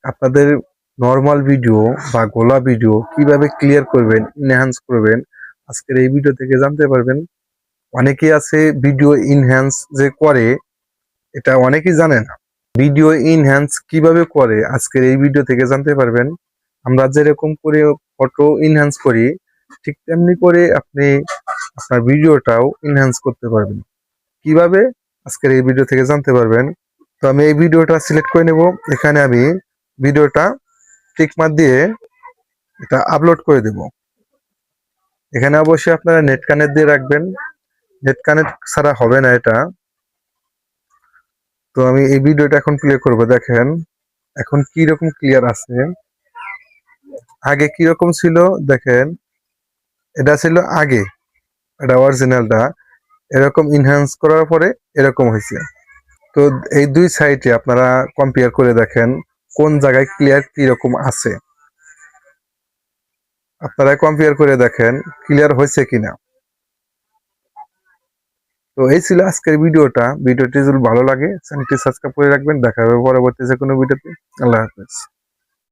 আপনাদের normal video বা গোলা ভিডিও কিভাবে ক্লিয়ার করবেন, ইনহ্যান্স করবেন, আজকের এই ভিডিও থেকে জানতে পারবেন। অনেকেই আছে ভিডিও ইনহ্যান্স যে করে, এটা অনেকেই জানে না। ভিডিও ইনহ্যান্স কিভাবে করে আজকের এই ভিডিও থেকে জানতে পারবেন। আমরা যেরকম করে ফটো ইনহ্যান্স করি, ঠিক তেমনি করে আপনি আপনার ভিডিওটাও ইনহ্যান্স করতে পারবেন। কিভাবে আজকের এই ভিডিও থেকে জানতে পারবেন। তো আমি এই ভিডিওটা সিলেক্ট করে নেব। এখানে আমি ভিডিওটা টিক মার্ক দিয়ে এটা আপলোড করে দেব। এখানে অবশ্যই আপনারা নেট কানেক্ট দিয়ে রাখবেন, নেট কানেক্ট ছাড়া হবে না এটা। তো আমি এই ভিডিওটা এখন প্লে করব। দেখেন এখন কি রকম ক্লিয়ার আছে, আগে কি রকম ছিল দেখেন। এটা ছিল আগে, এটা অরিজিনালটা। এরকম ইনহ্যান্স করার পরে এরকম হয়েছে। তো এই দুই সাইটে আপনারা কম্পেয়ার করে দেখেন কোন জায়গায় ক্লিয়ার কি রকম আছে। আপনারা কম্পেয়ার করে দেখেন ক্লিয়ার হয়েছে কিনা। তো এই ছিল আজকের ভিডিওটা। ভিডিওটি যদি ভালো লাগে চ্যানেলটি সাবস্ক্রাইব করে রাখবেন। দেখা হবে পরবর্তী যে কোনো ভিডিওতে। আল্লাহ হাফেজ।